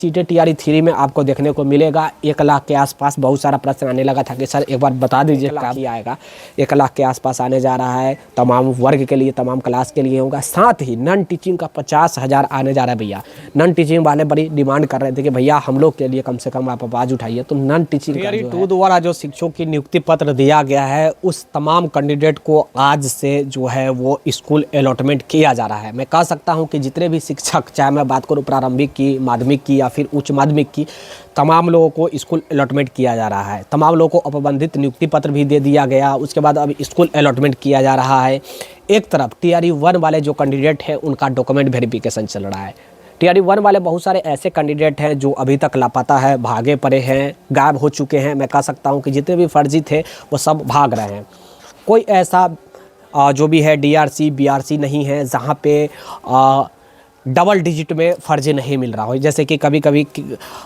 सीटें टीआरई 3 में आपको देखने को मिलेगा। 1 लाख के आसपास बहुत सारा प्रश्न आने लगा था कि सर एक बार बता दीजिए क्या ही आएगा। 1 लाख के आसपास आने जा रहा है, तमाम वर्ग के लिए, तमाम क्लास के लिए होगा। साथ ही नॉन टीचिंग का 50,000 आने जा रहा है भैया। नॉन टीचिंग वाले बड़ी डिमांड कर रहे थे कि भैया हम लोग के लिए कम से कम आप आवाज़ उठाइए। तो नॉन टीचिंग टीआरई 2 द्वारा जो शिक्षकों की नियुक्ति पत्र दिया गया है, उस तमाम कैंडिडेट को आज से जो है वो स्कूल अलॉटमेंट किया जा रहा है। मैं कह सकता हूँ कि जितने भी शिक्षक, चाहे मैं बात करूँ प्रारंभिक की, माध्यमिक की या फिर उच्च माध्यमिक की, तमाम लोगों को स्कूल अलॉटमेंट किया जा रहा है। तमाम लोगों को अपबंधित नियुक्ति पत्र भी दे दिया गया। उसके बाद अब स्कूल अलॉटमेंट किया जा रहा है। एक तरफ टीआरई 1 वाले जो कैंडिडेट हैं उनका डॉक्यूमेंट वेरिफिकेशन चल रहा है। टीआरई 1 वाले बहुत सारे ऐसे कैंडिडेट हैं जो अभी तक लापता है, भागे पड़े हैं, गायब हो चुके हैं। मैं कह सकता हूं कि जितने भी फर्जी थे वो सब भाग रहे हैं। कोई ऐसा जो भी है डीआरसी बीआरसी नहीं है जहाँ पे डबल डिजिट में फर्जी नहीं मिल रहा हो। जैसे कि कभी कभी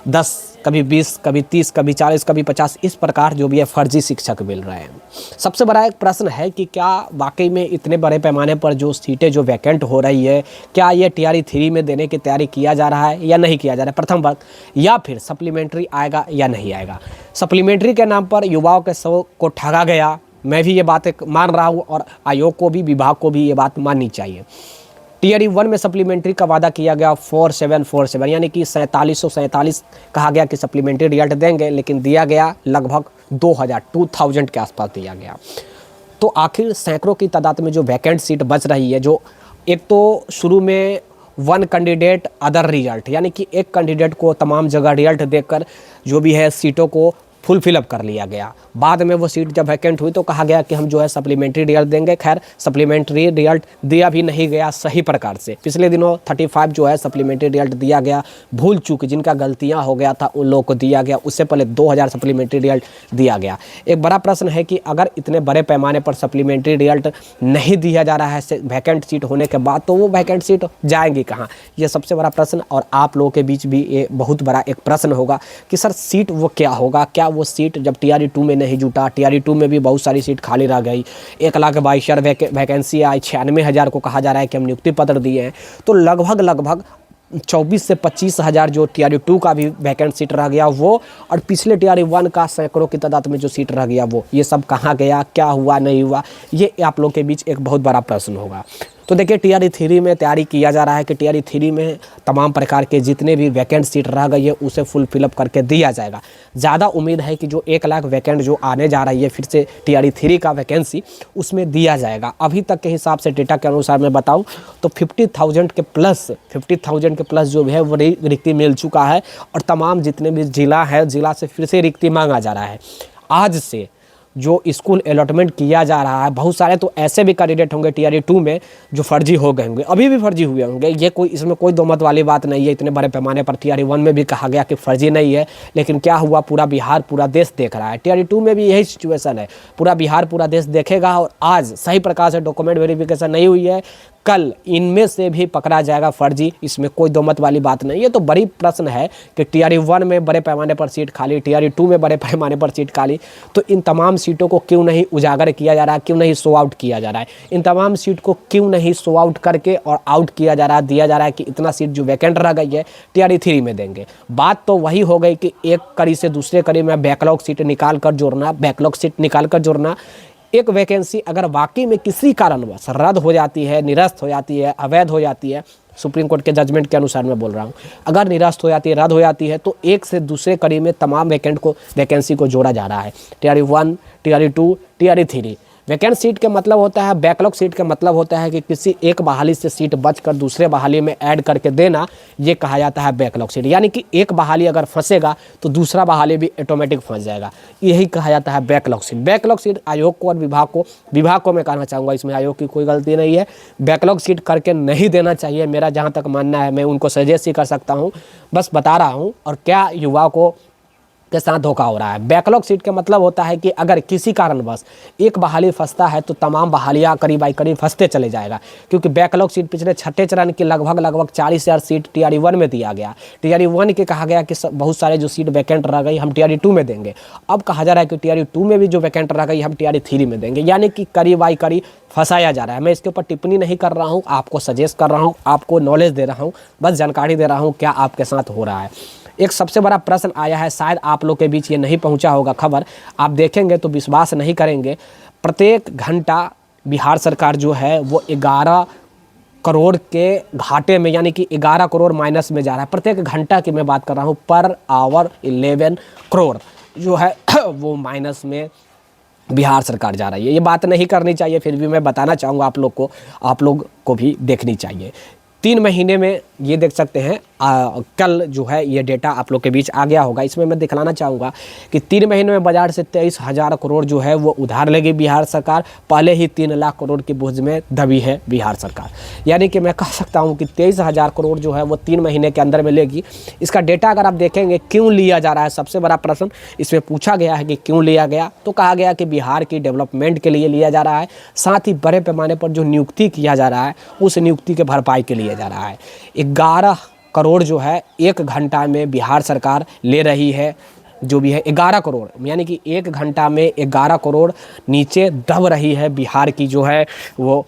10, कभी 20, कभी 30, कभी 40, कभी 50, इस प्रकार जो भी है फर्जी शिक्षक मिल रहे हैं। सबसे बड़ा एक प्रश्न है कि क्या वाकई में इतने बड़े पैमाने पर जो सीटें जो वैकेंट हो रही है, क्या ये टीआरई 3 में देने की तैयारी किया जा रहा है या नहीं किया जा रहा है, प्रथम वर्ग, या फिर सप्लीमेंट्री आएगा या नहीं आएगा। सप्लीमेंट्री के नाम पर युवाओं के सब को ठगा गया। मैं भी ये बात मान रहा हूँ और आयोग को भी, विभाग को भी ये बात माननी चाहिए। टीआरई 1 में सप्लीमेंट्री का वादा किया गया 4747, यानी कि 4747 कहा गया कि सप्लीमेंट्री रिजल्ट देंगे, लेकिन दिया गया लगभग 2000 के आसपास दिया गया। तो आखिर सैकड़ों की तादाद में जो वैकेंट सीट बच रही है, जो एक तो शुरू में 1 कैंडिडेट अदर रिजल्ट, यानी कि एक कैंडिडेट को तमाम जगह रिजल्ट देकर जो भी है सीटों को फुल फिलअप कर लिया गया। बाद में वो सीट जब वैकेंट हुई तो कहा गया कि हम जो है सप्लीमेंट्री रिजल्ट देंगे। खैर सप्लीमेंट्री रिजल्ट दिया भी नहीं गया सही प्रकार से। पिछले दिनों 35 जो है सप्लीमेंट्री रिजल्ट दिया गया। भूल चूक जिनका गलतियां हो गया था उन लोगों को दिया गया। उससे पहले 2000 सप्लीमेंट्री रिजल्ट दिया गया। एक बड़ा प्रश्न है कि अगर इतने बड़े पैमाने पर सप्लीमेंट्री रिजल्ट नहीं दिया जा रहा है वैकेंट सीट होने के बाद, तो वो वैकेंट सीट जाएंगी कहाँ, ये सबसे बड़ा प्रश्न। और आप लोगों के बीच भी ये बहुत बड़ा एक प्रश्न होगा कि सर सीट वो क्या होगा, क्या वो सीट जब टीआरई 2 में नहीं जुटा, टीआरई 2 में भी बहुत सारी सीट खाली रह गई। 1,22,000 वैकेंसी आई, 96,000 को कहा जा रहा है कि हम नियुक्ति पत्र दिए हैं। तो लगभग 24 से 25,000 जो टीआरई 2 का भी वैकेंट सीट रह गया वो, और पिछले टीआरई 1 का सैकड़ों की तादाद में जो सीट रह गया वो, ये सब कहाँ गया, क्या हुआ नहीं हुआ, ये आप लोग के बीच एक बहुत बड़ा प्रश्न होगा। तो देखिए टीआरई 3 में तैयारी किया जा रहा है कि टीआरई 3 में तमाम प्रकार के जितने भी वैकेंट सीट रह गई है उसे फुल फिलअप करके दिया जाएगा। ज़्यादा उम्मीद है कि जो 1 लाख वैकेंट जो आने जा रही है फिर से टीआरई 3 का वैकेंसी, उसमें दिया जाएगा। अभी तक के हिसाब से डेटा के अनुसार मैं बताऊं तो 50,000 के प्लस जो है वो रिक्ति मिल चुका है। और तमाम जितने भी ज़िला है, ज़िला से फिर से रिक्ति मांगा जा रहा है। आज से जो स्कूल अलॉटमेंट किया जा रहा है, बहुत सारे तो ऐसे भी कैंडिडेट होंगे टीआरई 2 में जो फर्जी हो गए होंगे, अभी भी फर्जी हुए होंगे। ये कोई, इसमें कोई दो मत वाली बात नहीं है। इतने बड़े पैमाने पर टीआरई 1 में भी कहा गया कि फर्जी नहीं है, लेकिन क्या हुआ, पूरा बिहार, पूरा देश देख रहा है। टीआरई 2 में भी यही सिचुएशन है। पूरा बिहार, पूरा देश देखेगा और आज सही प्रकार से डॉक्यूमेंट वेरिफिकेशन नहीं हुई है, कल इनमें से भी पकड़ा जाएगा फर्जी। इसमें कोई दो मत वाली बात नहीं है। तो बड़ी प्रश्न है कि टीआरई 1 में बड़े पैमाने पर सीट खाली, टीआरई 2 में बड़े पैमाने पर सीट खाली, तो इन तमाम सीटों को क्यों नहीं उजागर किया जा रहा है, क्यों नहीं शो आउट किया जा रहा है, इन तमाम सीट को क्यों नहीं शो आउट करके और आउट किया जा रहा है, दिया जा रहा है कि इतना सीट जो वैकेंट रह गई है टीआरई 3 में देंगे। बात तो वही हो गई कि एक कड़ी से दूसरे कड़ी में बैकलॉग सीट निकाल कर जोड़ना। एक वैकेंसी अगर वाकई में किसी कारणवश रद्द हो जाती है, निरस्त हो जाती है, अवैध हो जाती है, सुप्रीम कोर्ट के जजमेंट के अनुसार मैं बोल रहा हूँ, अगर निरस्त हो जाती है, रद्द हो जाती है, तो एक से दूसरे कड़ी में तमाम वैकेंसी को जोड़ा जा रहा है। TRE 1, TRE 2, TRE 3। Vacant seat के मतलब होता है, बैकलॉग सीट का मतलब होता है कि किसी एक बहाली से सीट बचकर दूसरे बहाली में ऐड करके देना, ये कहा जाता है बैकलॉग सीट। यानी कि एक बहाली अगर फंसेगा तो दूसरा बहाली भी ऑटोमेटिक फंस जाएगा, यही कहा जाता है बैकलॉग सीट। बैकलॉग सीट आयोग को और विभाग को मैं कहना चाहूँगा, इसमें आयोग की कोई गलती नहीं है। बैकलॉग सीट करके नहीं देना चाहिए, मेरा जहाँ तक मानना है। मैं उनको सजेस्ट ही कर सकता हूँ, बस बता रहा हूँ। और क्या युवा को के साथ धोखा हो रहा है। बैकलॉग सीट का मतलब होता है कि अगर किसी कारणवश एक बहाली फंसता है तो तमाम बहालियाँ करीब बाई करीब फंसते चले जाएगा। क्योंकि बैकलॉग सीट पिछले छठे चरण की लगभग 40,000 सीट टीआरई 1 में दिया गया। टीआरई 1 के कहा गया कि बहुत सारे जो सीट वैकेंट रह गई हम टीआरई 2 में देंगे। अब कहा जा रहा है कि टीआरई 2 में भी जो वैकेंट रह गई हम टीआरई 3 में देंगे, यानी कि करीब बाई करीब फंसाया जा रहा है। मैं इसके ऊपर टिप्पणी नहीं कर रहा हूँ, आपको सजेस्ट कर रहा हूँ, आपको नॉलेज दे रहा हूँ, बस जानकारी दे रहा हूँ क्या आपके साथ हो रहा है। एक सबसे बड़ा प्रश्न आया है, शायद आप लोग के बीच ये नहीं पहुंचा होगा खबर, आप देखेंगे तो विश्वास नहीं करेंगे। प्रत्येक घंटा बिहार सरकार जो है वो 11 करोड़ के घाटे में, यानी कि 11 करोड़ माइनस में जा रहा है। प्रत्येक घंटा की मैं बात कर रहा हूँ, पर आवर 11 करोड़ जो है वो माइनस में बिहार सरकार जा रही है। ये बात नहीं करनी चाहिए, फिर भी मैं बताना चाहूँगा आप लोग को भी देखनी चाहिए। 3 महीने में ये देख सकते हैं, कल जो है ये डेटा आप लोग के बीच आ गया होगा। इसमें मैं दिखलाना चाहूँगा कि 3 महीने में बाजार से 23,000 करोड़ जो है वो उधार लेगी बिहार सरकार। पहले ही 3 लाख करोड़ की बोझ में दबी है बिहार सरकार, यानी कि मैं कह सकता हूँ कि 23,000 करोड़ जो है वो 3 महीने के अंदर में लेगी। इसका डेटा अगर आप देखेंगे क्यों लिया जा रहा है, सबसे बड़ा प्रश्न इसमें पूछा गया है कि क्यों लिया गया, तो कहा गया कि बिहार की डेवलपमेंट के लिए लिया जा रहा है, साथ ही बड़े पैमाने पर जो नियुक्ति किया जा रहा है उस नियुक्ति के भरपाई के लिए जा रहा है। 11 करोड़ जो है 1 घंटा में बिहार सरकार ले रही है, जो भी है 11 करोड़, यानी कि 1 घंटा में 11 करोड़ नीचे दब रही है बिहार की जो है वो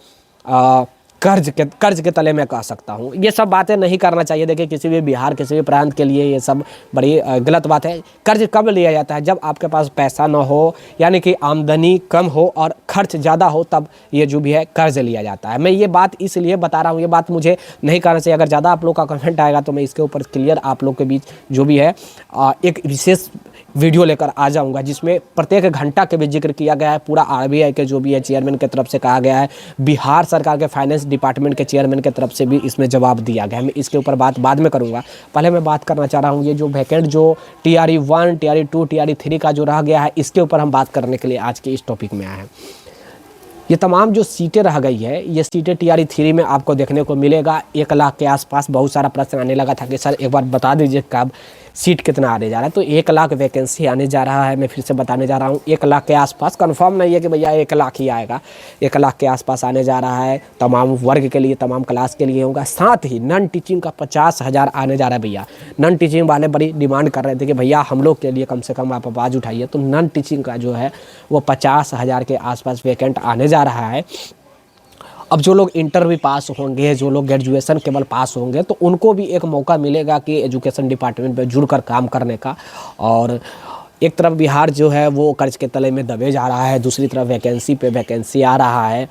कर्ज के तले में कह सकता हूँ। ये सब बातें नहीं करना चाहिए। देखिए, किसी भी बिहार, किसी भी प्रांत के लिए ये सब बड़ी गलत बात है। कर्ज कब लिया जाता है? जब आपके पास पैसा ना हो, यानी कि आमदनी कम हो और खर्च ज़्यादा हो, तब ये जो भी है कर्ज लिया जाता है। मैं ये बात इसलिए बता रहा हूँ, ये बात मुझे नहीं करना चाहिए। अगर ज़्यादा आप लोग का कमेंट आएगा तो मैं इसके ऊपर क्लियर आप लोग के बीच जो भी है एक विशेष वीडियो लेकर आ जाऊंगा, जिसमें प्रत्येक घंटा के भी जिक्र किया गया है। पूरा आरबीआई के जो भी है चेयरमैन की तरफ से कहा गया है, बिहार सरकार के फाइनेंस डिपार्टमेंट के चेयरमैन की तरफ से भी इसमें जवाब दिया गया है। मैं इसके ऊपर बात बाद में करूंगा। पहले मैं बात करना चाह रहा हूँ, ये जो वैकेंट जो TRE 1, TRE 2, TRE 3 का जो रह गया है, इसके ऊपर हम बात करने के लिए आज के इस टॉपिक में आए हैं। ये तमाम जो सीटें रह गई है, ये सीटें TRE 3 में आपको देखने को मिलेगा। 1 लाख के आसपास बहुत सारा प्रश्न आने लगा था कि सर एक बार बता दीजिए कब सीट कितना आने जा रहा है। तो 1 लाख वैकेंसी आने जा रहा है। मैं फिर से बताने जा रहा हूँ, 1 लाख के आसपास, कंफर्म नहीं है कि भैया 1 लाख ही आएगा। 1 लाख के आसपास आने जा रहा है। तमाम वर्ग के लिए, तमाम क्लास के लिए होगा। साथ ही नॉन टीचिंग का 50,000 आने जा रहा है भैया। नॉन टीचिंग वाले बड़ी डिमांड कर रहे थे कि भैया हम लोग के लिए कम से कम आप आवाज़ उठाइए। तो नॉन टीचिंग का जो है वो 50,000 के आसपास वैकेंट आने जा रहा है। अब जो लोग इंटर भी पास होंगे, जो लोग ग्रेजुएशन केवल पास होंगे, तो उनको भी एक मौका मिलेगा कि एजुकेशन डिपार्टमेंट में जुड़कर काम करने का। और एक तरफ बिहार जो है वो कर्ज के तले में दबे जा रहा है, दूसरी तरफ वैकेंसी पे वैकेंसी आ रहा है।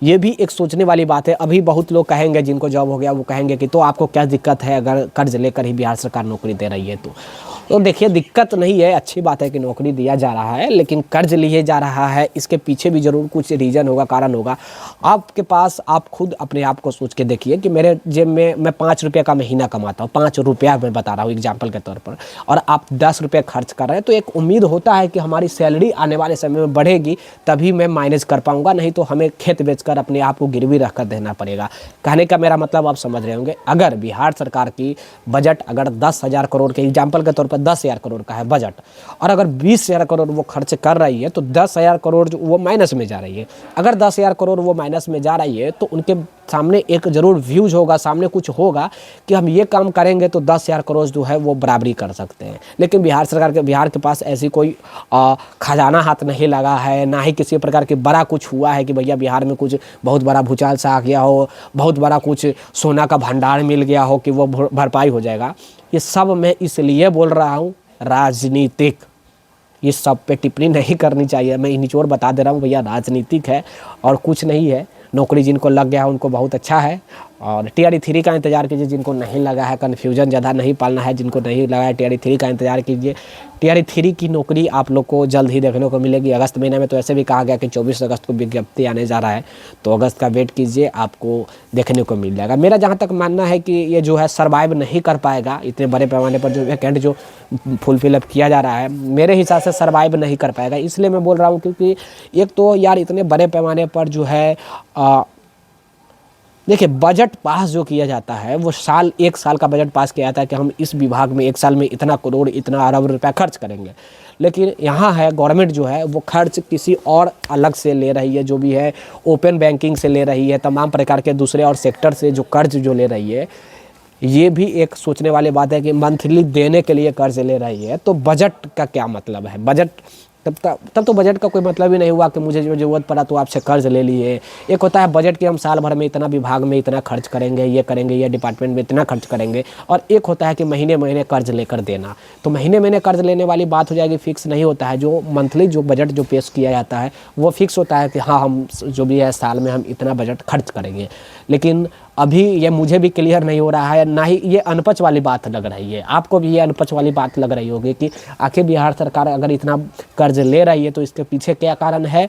ये भी एक सोचने वाली बात है। अभी बहुत लोग कहेंगे, जिनको जॉब हो गया वो कहेंगे कि तो आपको क्या दिक्कत है अगर कर्ज लेकर ही बिहार सरकार नौकरी दे रही है। तो देखिए, दिक्कत नहीं है, अच्छी बात है कि नौकरी दिया जा रहा है, लेकिन कर्ज लिए जा रहा है, इसके पीछे भी ज़रूर कुछ रीज़न होगा, कारण होगा। आपके पास, आप खुद अपने आप को सोच के देखिए कि मेरे जेब में मैं 5 रुपये का महीना कमाता हूँ, 5 रुपया मैं बता रहा हूँ एग्जाम्पल के तौर पर, और आप 10 रुपये खर्च कर रहे हैं, तो एक उम्मीद होता है कि हमारी सैलरी आने वाले समय में बढ़ेगी, तभी मैं मैनेज कर पाऊँगा, नहीं तो हमें खेत बेचकर अपने आप को गिरवी रख कर देना पड़ेगा। कहने का मेरा मतलब आप समझ रहे होंगे। अगर बिहार सरकार की बजट अगर 10,000 करोड़ के एग्जाम्पल के तौर पर 10,000 करोड़ का है बजट, और अगर 20,000 करोड़ वो खर्च कर रही है, तो 10,000 करोड़ जो वो माइनस में जा रही है। अगर 10,000 करोड़ वो माइनस में जा रही है, तो उनके सामने एक जरूर व्यूज होगा, सामने कुछ होगा कि हम ये काम करेंगे तो 10,000 करोड़ जो है वो बराबरी कर सकते हैं। लेकिन बिहार के पास ऐसी कोई खजाना हाथ नहीं लगा है, ना ही किसी प्रकार के बड़ा कुछ हुआ है कि भैया बिहार में कुछ बहुत बड़ा भूचाल सा आ गया हो, बहुत बड़ा कुछ सोना का भंडार मिल गया हो कि वो भरपाई हो जाएगा। ये सब मैं इसलिए बोल रहा हूँ, राजनीतिक, ये सब पे टिप्पणी नहीं करनी चाहिए। मैं निचोड़ बता दे रहा हूँ भैया, राजनीतिक है और कुछ नहीं है। नौकरी जिनको लग गया है उनको बहुत अच्छा है, और TRE 3 का इंतज़ार कीजिए। जिनको नहीं लगा है, कन्फ्यूजन ज़्यादा नहीं पालना है। जिनको नहीं लगा है, TRE 3 का इंतज़ार कीजिए। TRE 3 की नौकरी आप लोग को जल्द ही देखने को मिलेगी। अगस्त महीने में तो ऐसे भी कहा गया कि 24 अगस्त को विज्ञप्ति आने जा रहा है, तो अगस्त का वेट कीजिए, आपको देखने को मिल जाएगा। मेरा जहाँ तक मानना है कि ये जो है सर्वाइव नहीं कर पाएगा, इतने बड़े पैमाने पर जो वैकेंट जो फुलफिल किया जा रहा है, मेरे हिसाब से सर्वाइव नहीं कर पाएगा। इसलिए मैं बोल रहा हूँ क्योंकि एक तो यार इतने बड़े पैमाने पर जो है देखिए, बजट पास जो किया जाता है वो एक साल का बजट पास किया जाता है कि हम इस विभाग में 1 साल में इतना करोड़, इतना अरब रुपया खर्च करेंगे। लेकिन यहाँ है गवर्नमेंट जो है वो खर्च किसी और अलग से ले रही है, जो भी है ओपन बैंकिंग से ले रही है, तमाम प्रकार के दूसरे और सेक्टर से जो कर्ज जो ले रही है। ये भी एक सोचने वाली बात है कि मंथली देने के लिए कर्ज ले रही है, तो बजट का क्या मतलब है? बजट तब तो बजट का कोई मतलब ही नहीं हुआ कि मुझे जो ज़रूरत पड़ा तो आपसे कर्ज ले लिए। एक होता है बजट कि हम साल भर में इतना विभाग में इतना खर्च करेंगे, ये डिपार्टमेंट में इतना खर्च करेंगे, और एक होता है कि महीने महीने कर्ज लेकर देना। तो महीने महीने कर्ज लेने वाली बात हो जाएगी, फिक्स नहीं होता है। जो मंथली जो बजट जो पेश किया जाता है वो फिक्स होता है कि हाँ हम जो भी है साल में हम इतना बजट खर्च करेंगे। लेकिन अभी ये मुझे भी क्लियर नहीं हो रहा है, ना ही ये अनपच वाली बात लग रही है, आपको भी ये अनपच वाली बात लग रही होगी कि आखिर बिहार सरकार अगर इतना कर्ज ले रही है तो इसके पीछे क्या कारण है।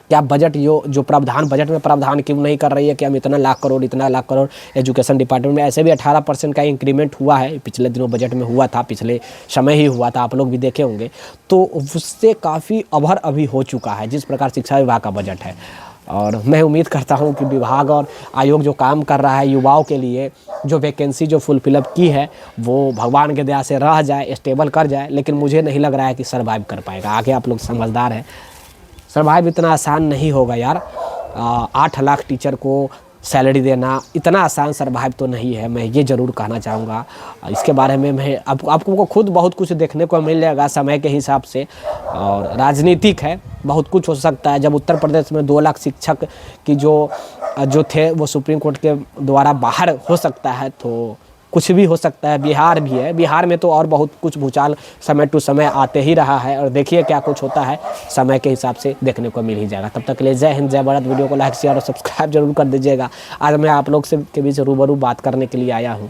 क्या बजट जो प्रावधान बजट में प्रावधान क्यों नहीं कर रही है कि हम इतना लाख करोड़ एजुकेशन डिपार्टमेंट में। ऐसे भी 18% का इंक्रीमेंट हुआ है, पिछले दिनों बजट में हुआ था, पिछले समय ही हुआ था, आप लोग भी देखे होंगे। तो उससे काफ़ी अभर अभी हो चुका है जिस प्रकार शिक्षा विभाग का बजट है। और मैं उम्मीद करता हूं कि विभाग और आयोग जो काम कर रहा है युवाओं के लिए, जो वैकेंसी जो फुलफिलअप की है वो भगवान के दया से रह जाए, स्टेबल कर जाए। लेकिन मुझे नहीं लग रहा है कि सर्वाइव कर पाएगा। आगे आप लोग समझदार हैं, सर्वाइव इतना आसान नहीं होगा यार। 8 लाख टीचर को सैलरी देना इतना आसान सर्वाइव तो नहीं है, मैं ये ज़रूर कहना चाहूँगा। इसके बारे में मैं आपको खुद बहुत कुछ देखने को मिल जाएगा समय के हिसाब से, और राजनीतिक है, बहुत कुछ हो सकता है। जब उत्तर प्रदेश में 2 लाख शिक्षक की जो थे वो सुप्रीम कोर्ट के द्वारा बाहर हो सकता है, तो कुछ भी हो सकता है। बिहार भी है, बिहार में तो और बहुत कुछ भूचाल समय टू समय आते ही रहा है, और देखिए क्या कुछ होता है, समय के हिसाब से देखने को मिल ही जाएगा। तब तक के लिए जय हिंद, जय भारत। वीडियो को लाइक शेयर और सब्सक्राइब जरूर कर दीजिएगा। आज मैं आप लोग से के बीच रूबरू बात करने के लिए आया हूँ।